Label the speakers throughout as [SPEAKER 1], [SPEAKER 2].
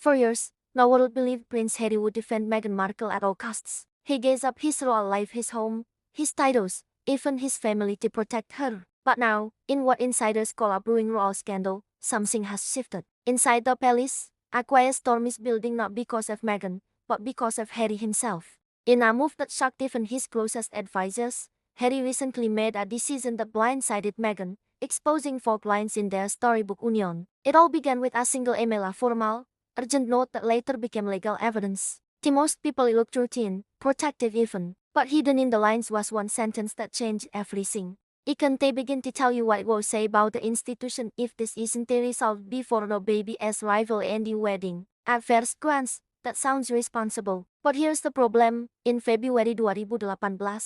[SPEAKER 1] For years, no one believed Prince Harry would defend Meghan Markle at all costs. He gave up his royal life, his home, his titles, even his family to protect her. But now, in what insiders call a brewing royal scandal, something has shifted. Inside the palace, a quiet storm is building not because of Meghan, but because of Harry himself. In a move that shocked even his closest advisors, Harry recently made a decision that blindsided Meghan, exposing fault lines in their storybook union. It all began with a single email, a formal, urgent note that later became legal evidence. To most people it looked routine, protective even, but hidden in the lines was one sentence that changed everything. It can't begin to tell you what it will say about the institution if this isn't resolved before the baby's rival and the wedding. At first glance, that sounds responsible. But here's the problem. In February 2018,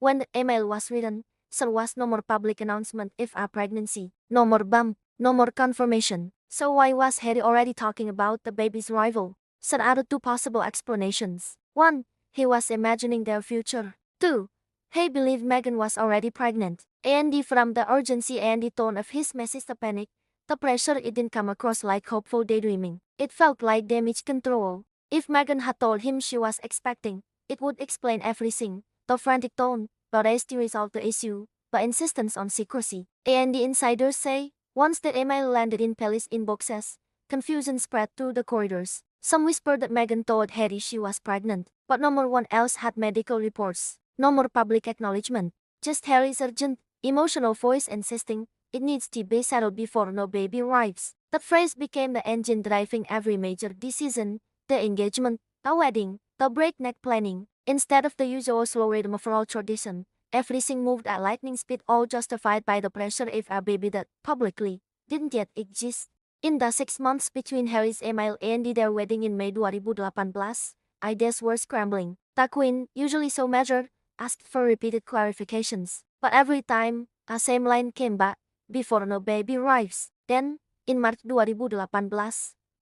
[SPEAKER 1] when the email was written, there was no more public announcement of a pregnancy, no more bump, no more confirmation. So why was Harry already talking about the baby's rival? There are two possible explanations. 1. He was imagining their future. 2. He believed Meghan was already pregnant. And from the urgency and the tone of his message, the panic, the pressure, it didn't come across like hopeful daydreaming. It felt like damage control. If Meghan had told him she was expecting, it would explain everything. The frantic tone, the race to resolve the issue, the insistence on secrecy. And the insiders say, once the email landed in palace inboxes, confusion spread through the corridors. Some whispered that Meghan told Harry she was pregnant, but no one else had medical reports. No more public acknowledgement. Just Harry's urgent, emotional voice insisting, it needs to be settled before no baby arrives. That phrase became the engine driving every major decision, the engagement, the wedding, the breakneck planning. Instead of the usual slow rhythm of royal tradition, everything moved at lightning speed, all justified by the pressure of a baby that, publicly, didn't yet exist. In the 6 months between Harry's email and their wedding in May 2018, ideas were scrambling. The Queen, usually so measured, asked for repeated clarifications. But every time, a same line came back, before no baby arrives. Then, in March 2018,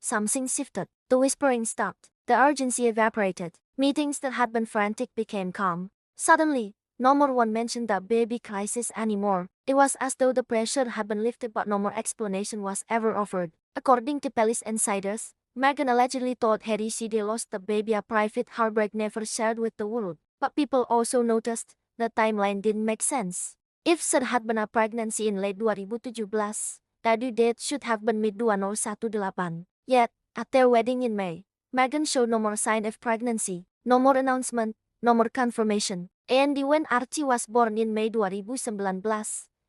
[SPEAKER 1] something shifted. The whispering stopped. The urgency evaporated. Meetings that had been frantic became calm. Suddenly, no more one mentioned the baby crisis anymore. It was as though the pressure had been lifted, but no more explanation was ever offered. According to palace insiders, Meghan allegedly told Harry she lost the baby, a private heartbreak never shared with the world. But people also noticed the timeline didn't make sense. If there had been a pregnancy in late 2017, the due date should have been mid-2018. Yet, at their wedding in May, Meghan showed no more sign of pregnancy, no more announcement, no more confirmation. And when Archie was born in May 2019,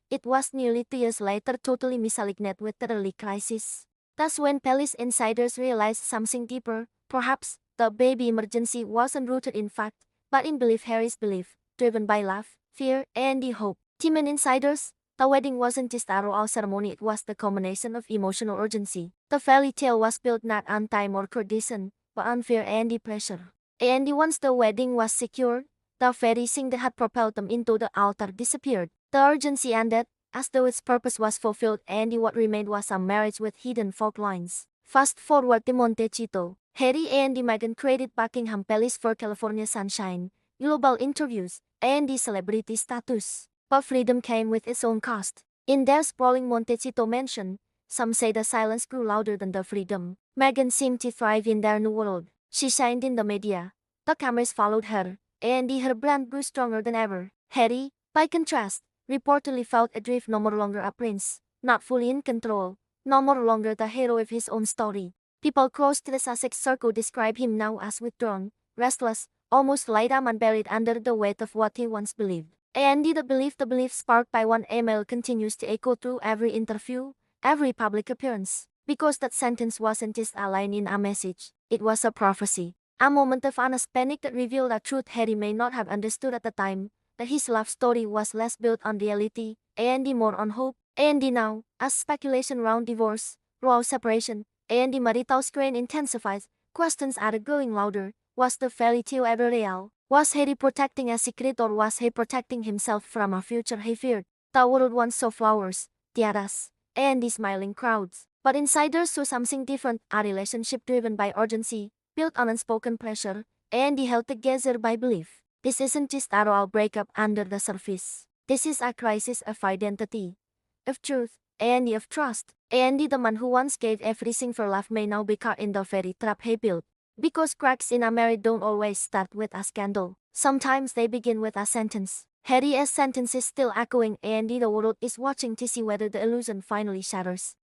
[SPEAKER 1] it was nearly 2 years later, totally misaligned with the early crisis. That's when palace insiders realized something deeper. Perhaps the baby emergency wasn't rooted in fact, but in belief, Harry's belief, driven by love, fear, and the hope. Team and insiders, the wedding wasn't just a royal ceremony, it was the culmination of emotional urgency. The fairy tale was built not on time or tradition, but on fear and the pressure. And once the wedding was secured, the very thing that had propelled them into the altar disappeared. The urgency ended, as though its purpose was fulfilled, and what remained was a marriage with hidden fault lines. Fast forward to Montecito. Harry and Meghan created Buckingham Palace for California sunshine, global interviews, and the celebrity status. But freedom came with its own cost. In their sprawling Montecito mansion, some say the silence grew louder than the freedom. Meghan seemed to thrive in their new world. She shined in the media. The cameras followed her, and her brand grew stronger than ever. Harry, by contrast, reportedly felt adrift, no more longer a prince, not fully in control, no more longer the hero of his own story. People close to the Sussex circle describe him now as withdrawn, restless, almost like a man buried under the weight of what he once believed. And the belief sparked by one email continues to echo through every interview, every public appearance. Because that sentence wasn't just a line in a message, it was a prophecy. A moment of honest panic that revealed a truth Harry may not have understood at the time, that his love story was less built on reality, and more on hope. And now, as speculation around divorce, royal separation, and the marital strain intensifies, questions are growing louder. Was the fairy tale ever real? Was Harry protecting a secret, or was he protecting himself from a future he feared? The world once saw flowers, tiaras, and the smiling crowds. But insiders saw something different, a relationship driven by urgency, built on unspoken pressure, and held together by belief. This isn't just a royal breakup under the surface. This is a crisis of identity, of truth, Andy of trust. Andy, the man who once gave everything for love, may now be caught in the very trap he built. Because cracks in a marriage don't always start with a scandal. Sometimes they begin with a sentence. Harry's sentence is still echoing. Andy, the world is watching to see whether the illusion finally shatters.